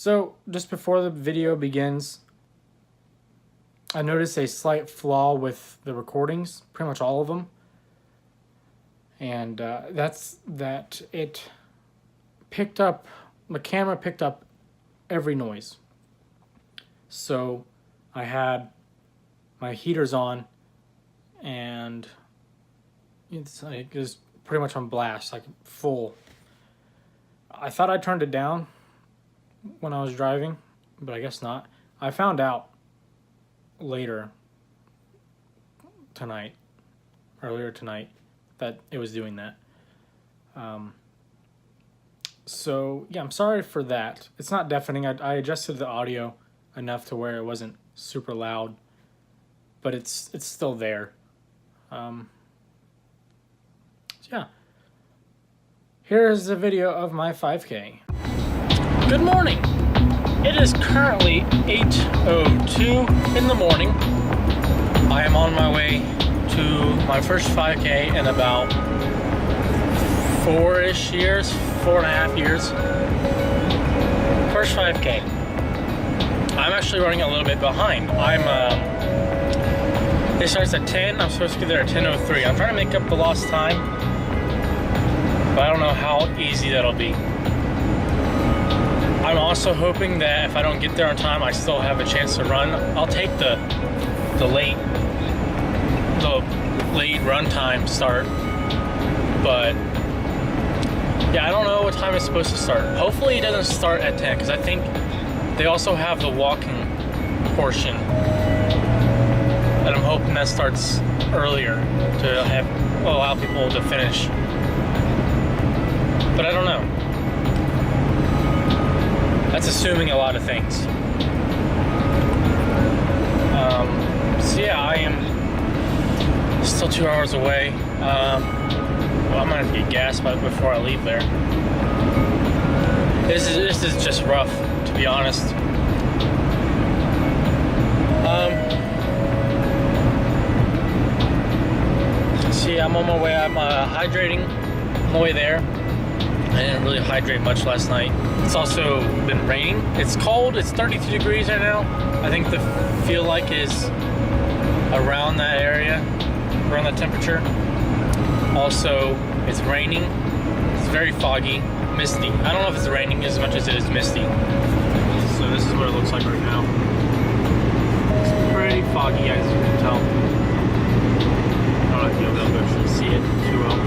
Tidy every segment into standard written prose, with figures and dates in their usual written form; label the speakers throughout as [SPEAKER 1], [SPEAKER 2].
[SPEAKER 1] So, just before the video begins, I noticed a slight flaw with the recordings, pretty much all of them. And that's that the camera picked up every noise. So, I had my heaters on, and it was pretty much on blast, like full. I thought I turned it down when I was driving, but I guess not. I found out earlier tonight, that it was doing that. So yeah, I'm sorry for that. It's not deafening. I adjusted the audio enough to where it wasn't super loud, but it's still there. So yeah, here's a video of my 5K. Good morning. It is currently 8:02 in the morning. I am on my way to my first 5K in about 4-ish years, 4.5 years. First 5K. I'm actually running a little bit behind. It starts at 10. I'm supposed to get there at 10:03. I'm trying to make up the lost time, but I don't know how easy that'll be. I'm also hoping that if I don't get there on time, I still have a chance to run. I'll take the late run time start, but yeah, I don't know what time it's supposed to start. Hopefully it doesn't start at 10, because I think they also have the walking portion, and I'm hoping that starts earlier to allow people to finish. But I don't know. That's assuming a lot of things. So yeah, I am still 2 hours away. Well, I'm gonna have to get gas before I leave there. This is just rough, to be honest. See, I'm on my way. I'm hydrating on the way there. I didn't really hydrate much last night. It's also been raining. It's cold. It's 32 degrees right now. I think the feel like is around that area, around that temperature. Also, it's raining. It's very foggy, misty. I don't know if it's raining as much as it is misty. So this is what it looks like right now. It's pretty foggy, as you can tell. I don't know if you'll be able to actually see it too well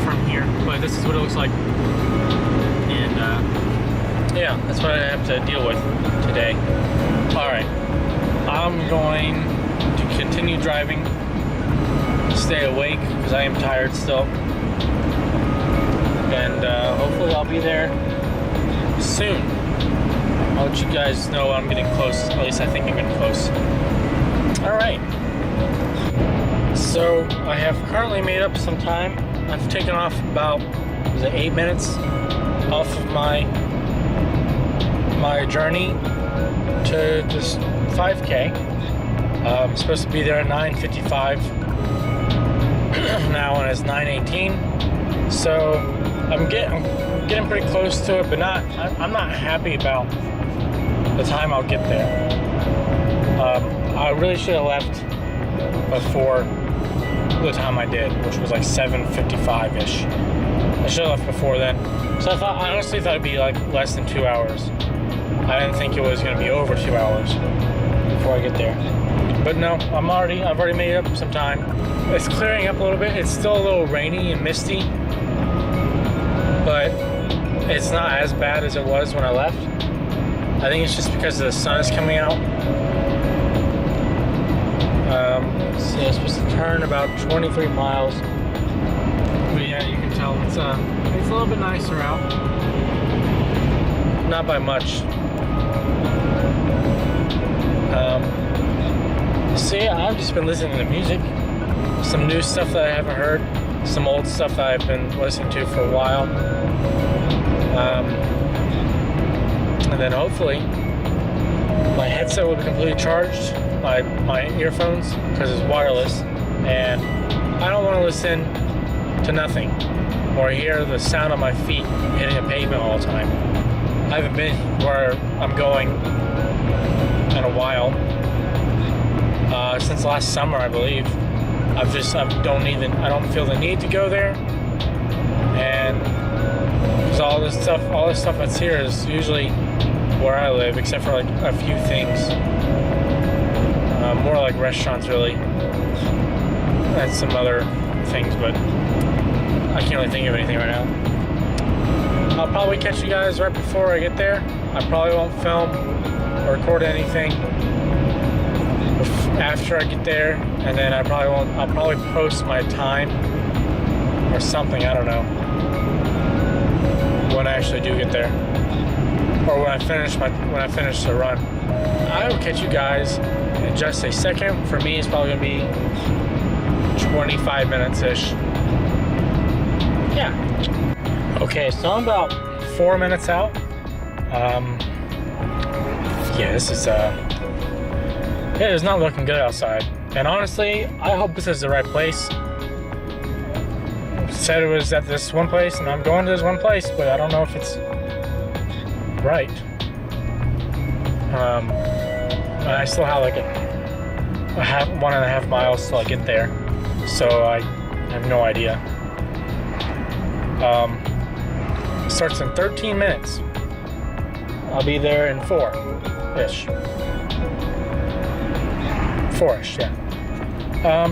[SPEAKER 1] from here, but this is what it looks like. And yeah, that's what I have to deal with today. Alright, I'm going to continue driving, stay awake, because I am tired still. And hopefully I'll be there soon. I'll let you guys know I'm getting close. At least I think I'm getting close. Alright. So I have currently made up some time. I've taken off about, 8 minutes off of my journey to this 5K. I'm supposed to be there at 9:55 now, and it's 9:18. So I'm getting pretty close to it, but I'm not happy about the time I'll get there. I really should have left before the time I did, which was like 7:55-ish. I should have left before then. So I honestly thought it'd be like less than 2 hours. I didn't think it was gonna be over 2 hours before I get there. But no, I've already made up some time. It's clearing up a little bit. It's still a little rainy and misty, but it's not as bad as it was when I left. I think it's just because the sun is coming out. So I'm supposed to turn about 23 miles. But yeah, you can tell it's a little bit nicer out. Not by much. So yeah, I've just been listening to music. Some new stuff that I haven't heard. Some old stuff that I've been listening to for a while. And then hopefully my headset will be completely charged. My earphones, because it's wireless, and I don't want to listen to nothing. or hear the sound of my feet hitting the pavement all the time. I haven't been where I'm going in a while. Since last summer, I believe. I don't feel the need to go there. And because all this stuff that's here is usually where I live, except for like a few things. More like restaurants, really. And some other things, but I can't really think of anything right now. I'll probably catch you guys right before I get there. I probably won't film or record anything after I get there, and then I'll probably post my time or something, I don't know, when I actually do get there, or when I finish the run. I will catch you guys in just a second. For me, it's probably gonna be 25 minutes ish. Yeah. Okay, so I'm about 4 minutes out. Yeah, this is it's not looking good outside. And honestly, I hope this is the right place. It said it was at this one place, and I'm going to this one place, but I don't know if it's right. I still have like 1.5 miles till I get there, so I have no idea. Starts in 13 minutes. I'll be there in 4-ish. 4-ish, yeah.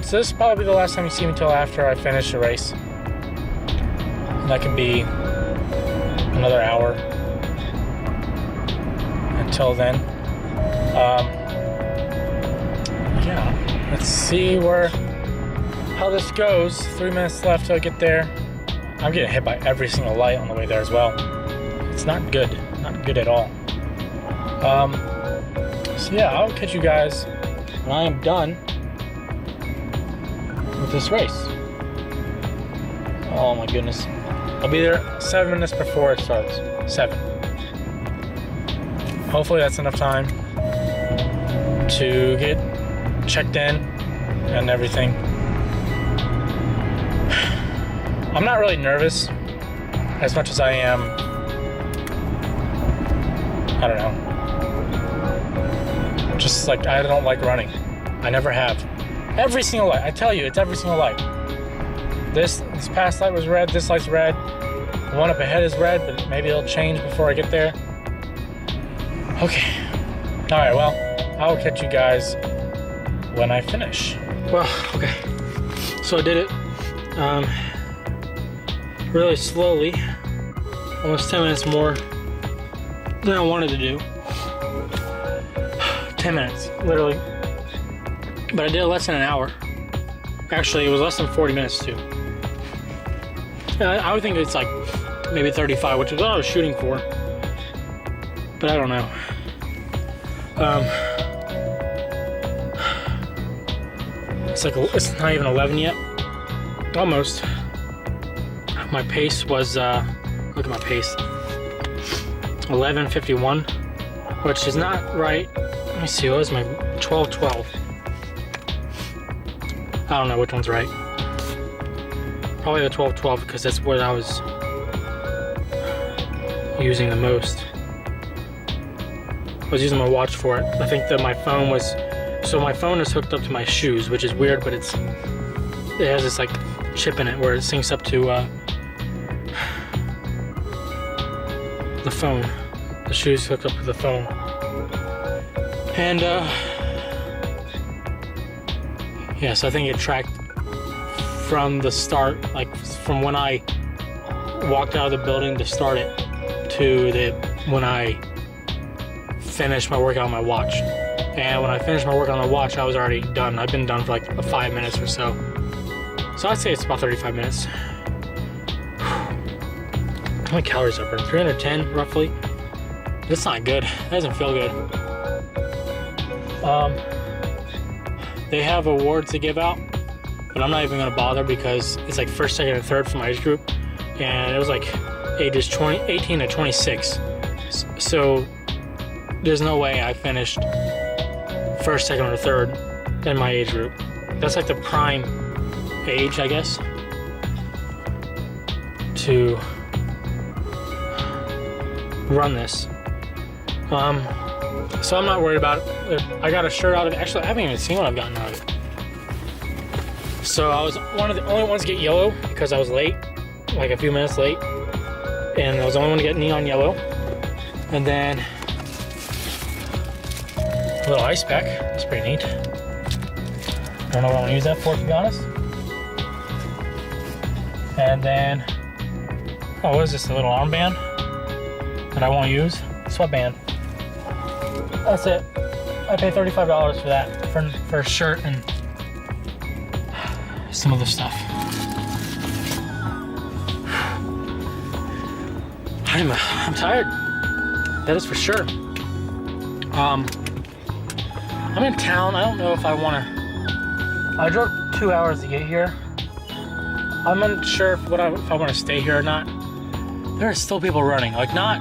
[SPEAKER 1] So this is probably the last time you see me until after I finish the race. And that could be another hour until then. Yeah, let's see how this goes. 3 minutes left till I get there. I'm getting hit by every single light on the way there as well. It's not good at all. So yeah, I'll catch you guys when I am done with this race. Oh my goodness. I'll be there 7 minutes before it starts. 7. Hopefully that's enough time to get checked in and everything. I'm not really nervous as much as I am, I don't know, just like I don't like running. I never have. Every single light, I tell you, it's every single light. This past light was red, this light's red. The one up ahead is red, but maybe it'll change before I get there. Okay. Alright, well, I'll catch you guys when I finish. Well, okay. So I did it. Really slowly. Almost 10 minutes more than I wanted to do. 10 minutes, literally. But I did it less than an hour. Actually, it was less than 40 minutes too. I would think it's like maybe 35, which is what I was shooting for. But I don't know. It's not even 11 yet. Almost. My pace was, look at my pace. 11:51, which is not right. Let me see, what was my 12:12? I don't know which one's right. Probably the 12:12 because that's what I was using the most. I was using my watch for it. I think that my phone is hooked up to my shoes, which is weird, but it has this like chip in it where it syncs up to the phone. The shoes hooked up to the phone. And yes, I think it tracked from the start, like from when I walked out of the building to start it to when I finished my workout on my watch. And when I finished my workout on the watch, I was already done. I've been done for like 5 minutes or so. So I'd say it's about 35 minutes. How many calories are burned? 310 roughly. That's not good. That doesn't feel good. They have awards to give out, but I'm not even gonna bother because it's like first, second, and third for my age group, and it was like ages 18 to 26. So there's no way I finished first, second, or third in my age group. That's like the prime age, I guess, to run this. So I'm not worried about it. I got a shirt out of it. Actually, I haven't even seen what I've gotten out of it. So I was one of the only ones to get yellow because I was late, like a few minutes late. And I was the only one to get neon yellow. And then a little ice pack. That's pretty neat. I don't know what I want to use that for, to be honest. And then, oh, what is this? A little armband that I won't use. Sweatband. That's it. I paid $35 for that, for a shirt and some other stuff. I'm tired. That is for sure. I'm in town. I don't know if I want to. I drove 2 hours to get here. I'm unsure if I want to stay here or not. There are still people running, like not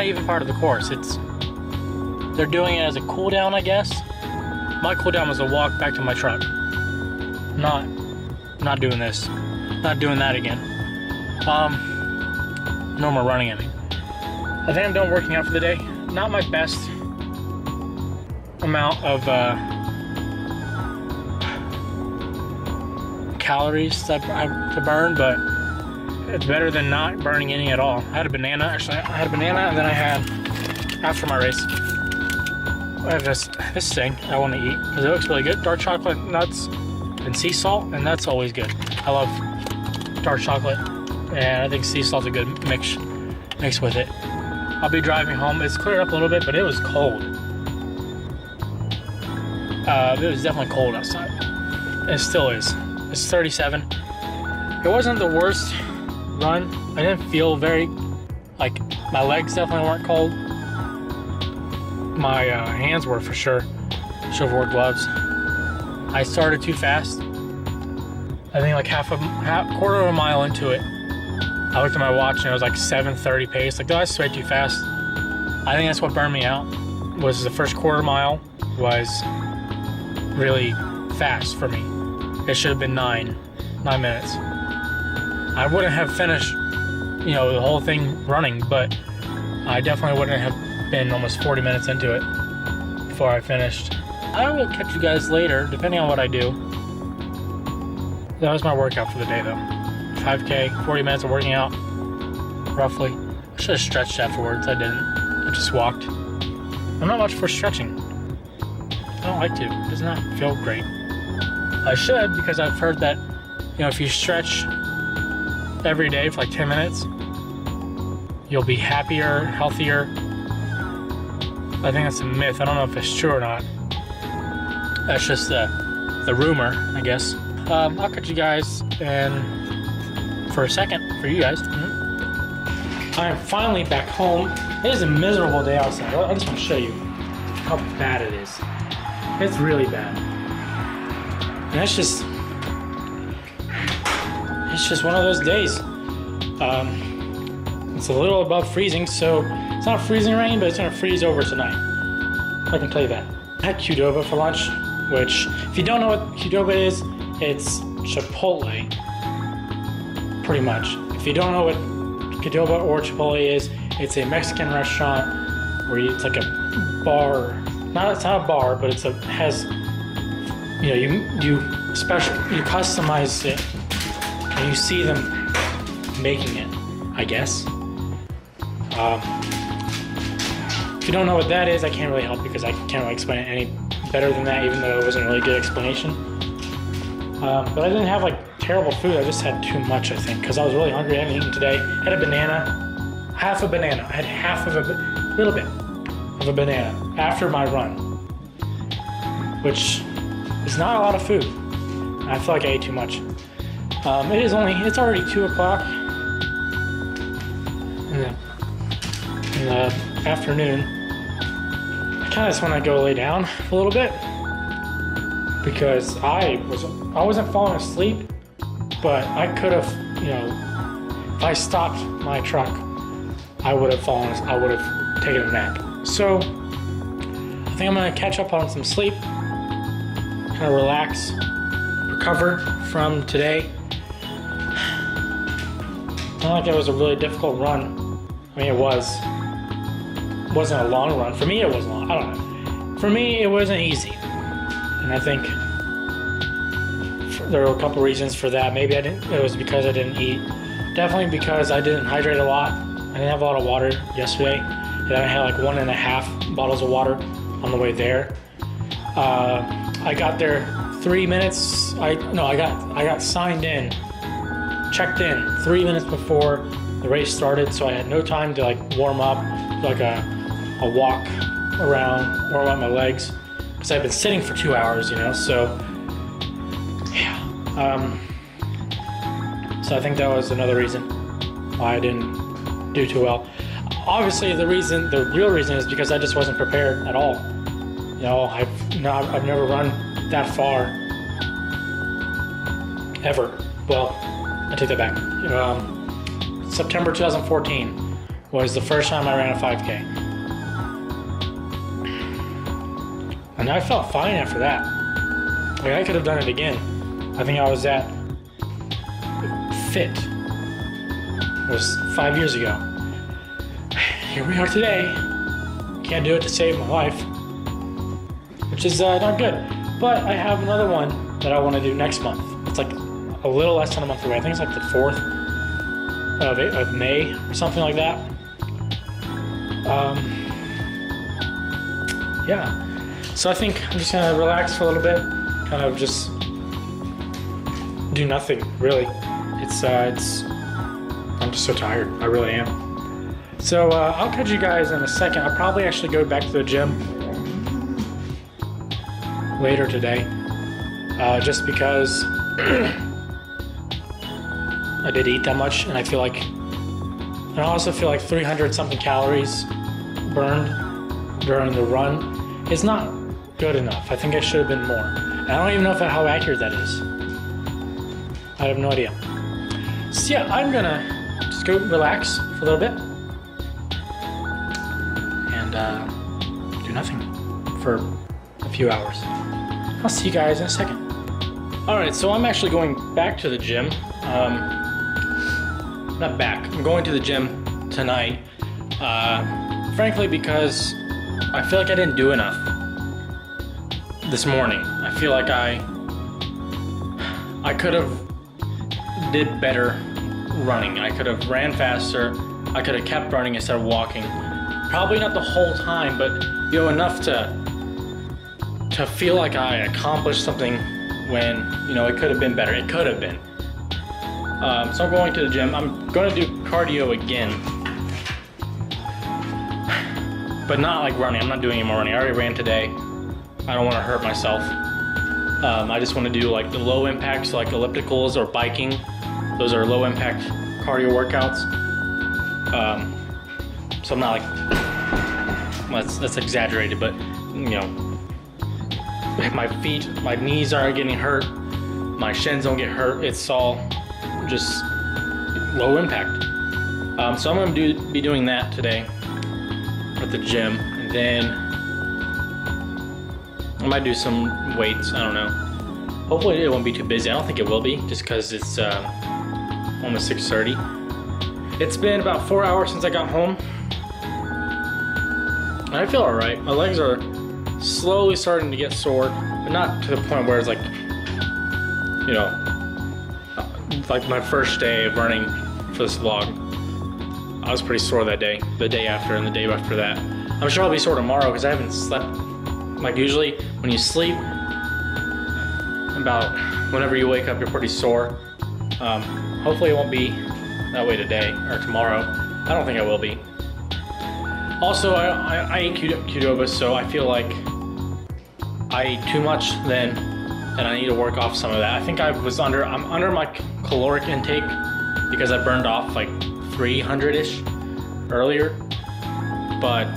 [SPEAKER 1] even part of the course. They're doing it as a cool down, I guess. My cool down was a walk back to my truck. Not doing this. Not doing that again. No more running, I mean. I think I'm done working out for the day. Not my best amount of calories to burn, but it's better than not burning any at all. I had a banana, actually. I had a banana, and then I had, after my race, I have this thing I want to eat because it looks really good. Dark chocolate, nuts, and sea salt, and that's always good. I love dark chocolate, and I think sea salt's a good mix with it. I'll be driving home. It's cleared up a little bit, but it was cold. It was definitely cold outside. It still is. It's 37. It wasn't the worst run. I didn't feel very, like, my legs definitely weren't cold. My hands were for sure. Should have worn gloves. I started too fast. I think like quarter of a mile into it, I looked at my watch and it was like 7:30 pace. Like, that's way too fast. I think that's what burned me out. Was the first quarter mile was really fast for me. It should have been 9 minutes. I wouldn't have finished, the whole thing running, but I definitely wouldn't have been almost 40 minutes into it before I finished. I will catch you guys later, depending on what I do. That was my workout for the day, though. 5K, 40 minutes of working out, roughly. I should have stretched afterwards. I didn't. I just walked. I'm not much for stretching. I don't like to. It does not feel great. I should, because I've heard that, if you stretch every day for like 10 minutes, you'll be happier, healthier. I think that's a myth. I don't know if it's true or not. That's just the rumor, I guess. I'll catch you guys for a second, for you guys. I am finally back home. It is a miserable day outside. I just want to show you how bad it is. It's really bad. And it's just one of those days. It's a little above freezing, so it's not freezing rain, but it's gonna freeze over tonight. I can tell you that. I had Qdoba for lunch, which, if you don't know what Qdoba is, it's Chipotle, pretty much. If you don't know what Qdoba or Chipotle is, it's a Mexican restaurant where it's like a bar. It's not a bar, but you customize it, and you see them making it, I guess. If you don't know what that is, I can't really help because I can't really explain it any better than that, even though it wasn't a really good explanation. But I didn't have like terrible food. I just had too much, I think, because I was really hungry. I hadn't eaten today. I had a banana, half a banana. I had little bit of a banana after my run, which is not a lot of food. I feel like I ate too much. It's already 2 o'clock in the afternoon. I kind of just want to go lay down a little bit because I wasn't falling asleep, but I could have, if I stopped my truck, I would have taken a nap. So I think I'm gonna catch up on some sleep, kind of relax, recover from today.
[SPEAKER 2] not like it was a really difficult run. I mean, it wasn't a long run. For me, it was long. I don't know. For me, it wasn't easy. And I think there were a couple reasons for that. Maybe it was because I didn't eat. Definitely because I didn't hydrate a lot. I didn't have a lot of water yesterday. And I had like 1.5 bottles of water on the way there. I got there 3 minutes. I got signed in, checked in 3 minutes before the race started, so I had no time to like warm up, like a walk around, warm up my legs, because I've been sitting for 2 hours, you know. So yeah, so I think that was another reason why I didn't do too well. Obviously, the real reason is because I just wasn't prepared at all. You know, I've never run that far ever. Well, I take that back. September 2014 was the first time I ran a 5K. And I felt fine after that. Like, I could have done it again. I think I was that fit. It was 5 years ago. Here we are today. Can't do it to save my life, which is not good. But I have another one that I want to do next month. It's like a little less than a month away. I think it's like the 4th of May or something like that. Yeah. So I think I'm just gonna relax for a little bit, kind of just do nothing really. I'm just so tired. I really am. So I'll catch you guys in a second. I'll probably actually go back to the gym later today, just because I did eat that much, and I also feel like 300 something calories burned during the run is not good enough. I think I should have been more. And I don't even know how accurate that is. I have no idea. So yeah, I'm gonna just go relax for a little bit and do nothing for a few hours. I'll see you guys in a second. All right, so I'm actually going back to the gym. Not back. I'm going to the gym tonight. Frankly, because I feel like I didn't do enough this morning. I feel like I could have did better running. I could have ran faster. I could have kept running instead of walking. Probably not the whole time, but you know, enough to feel like I accomplished something when, you know, it could have been better. It could have been. So I'm going to the gym. I'm going to do cardio again, but not like running. I'm not doing any more running. I already ran today. I don't want to hurt myself. I just want to do like the low impact, so like ellipticals or biking. Those are low impact cardio workouts. So I'm not like, that's exaggerated, but you know, my feet, my knees aren't getting hurt. My shins don't get hurt. It's all just low impact. So I'm going to be doing that today at the gym, and then I might do some weights. I don't know. Hopefully it won't be too busy. I don't think it will be, just because it's almost 6:30. It's been about 4 hours since I got home, and I feel all right. My legs are slowly starting to get sore, but not to the point where it's like, you know, like my first day of running for this vlog. I was pretty sore that day, the day after, and the day after that. I'm sure I'll be sore tomorrow because I haven't slept. Like usually when you sleep, about whenever you wake up, you're pretty sore. Hopefully it won't be that way today or tomorrow. I don't think I will be. Also, I ate Qdoba, so I feel like I ate too much then, and I need to work off some of that. I think I'm under my caloric intake because I burned off like 300-ish earlier, but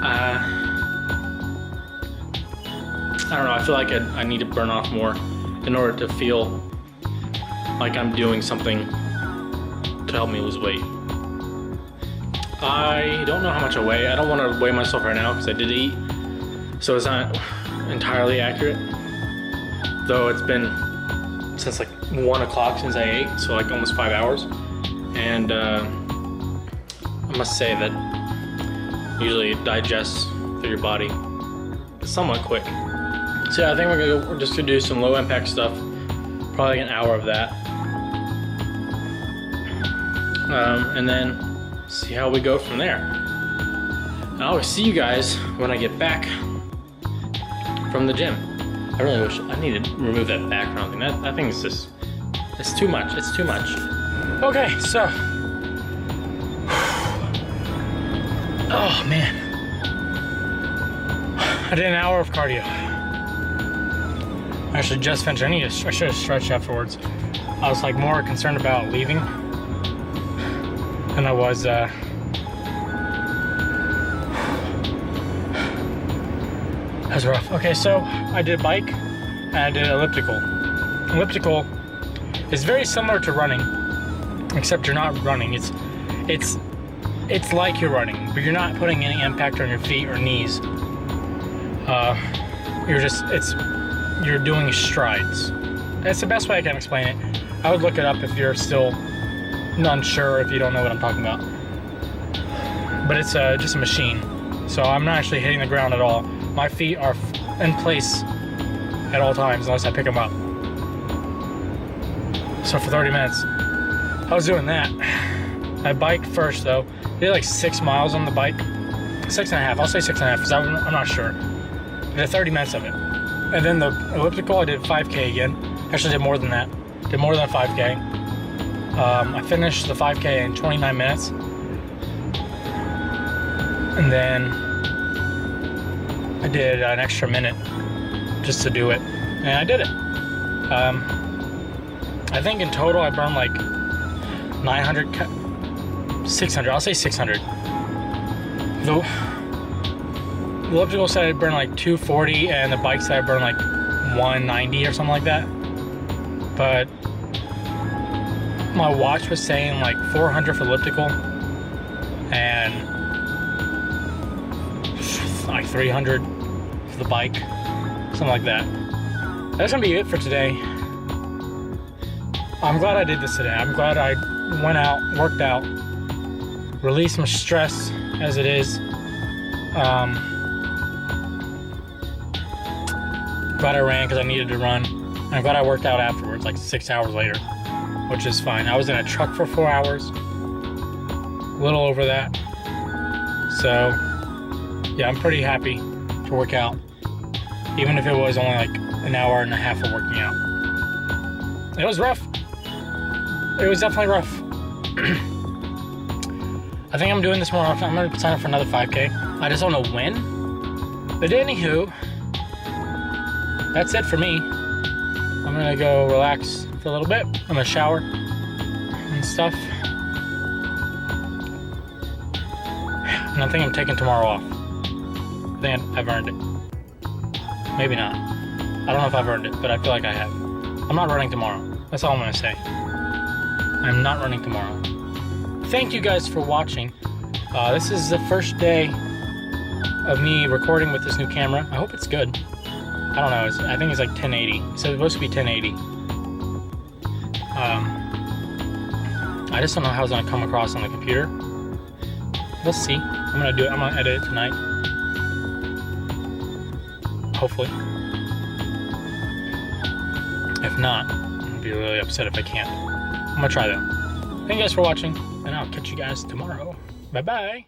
[SPEAKER 2] I don't know, I feel like I need to burn off more in order to feel like I'm doing something to help me lose weight. I don't know how much I weigh. I don't want to weigh myself right now because I did eat, so it's not entirely accurate, though it's been since like 1 o'clock since I ate, so like almost 5 hours.
[SPEAKER 1] and I must say that usually it digests through your body somewhat quick. So yeah, I think we're just gonna do some low impact stuff, probably an hour of that, and then see how we go from there. And I'll see you guys when I get back from the gym. I really wish I need to remove that background thing. That thing is just, it's too much. It's too much. Okay, so, oh man, I did an hour of cardio. I should just finish. I should have stretched afterwards. I was like more concerned about leaving than I was. That was rough. Okay, so I did bike and I did elliptical. Elliptical is very similar to running, except you're not running. It's like you're running, but you're not putting any impact on your feet or knees. You're doing strides. That's the best way I can explain it. I would look it up if you're still unsure, if you don't know what I'm talking about. But it's just a machine, so I'm not actually hitting the ground at all. My feet are in place at all times unless I pick them up. So for 30 minutes, I was doing that. I biked first though. I did like 6 miles on the bike. 6.5, I'll say 6.5 because I'm not sure. I did 30 minutes of it. And then the elliptical, I did 5K again. Actually did more than that. Did more than a 5K. I finished the 5K in 29 minutes. And then I did an extra minute just to do it, and I did it. I think in total I burned like 600, I'll say 600. The elliptical said I burned like 240, and the bike said I burned like 190 or something like that. But my watch was saying like 400 for elliptical, and like 300 for the bike, something like that. That's gonna be it for today. I'm glad I did this today. I'm glad I went out, worked out, released some stress as it is. Glad I ran because I needed to run. And I'm glad I worked out afterwards, like 6 hours later, which is fine. I was in a truck for 4 hours, a little over that. So yeah, I'm pretty happy to work out, even if it was only like an hour and a half of working out. It was rough. It was definitely rough. I think I'm doing this more often. I'm gonna sign up for another 5K. I just don't know when. But anywho, that's it for me. I'm gonna go relax for a little bit. I'm gonna shower and stuff. And I think I'm taking tomorrow off. I think I've earned it. Maybe not. I don't know if I've earned it, but I feel like I have. I'm not running tomorrow. That's all I'm gonna say. I'm not running tomorrow. Thank you guys for watching. This is the first day of me recording with this new camera. I hope it's good. I don't know. I think it's like 1080. So it's supposed to be 1080. I just don't know how it's gonna come across on the computer. We'll see. I'm gonna do it. I'm gonna edit it tonight. Hopefully. If not, I'll be really upset if I can't. I'm gonna try though. Thank you guys for watching, and I'll catch you guys tomorrow. Bye bye.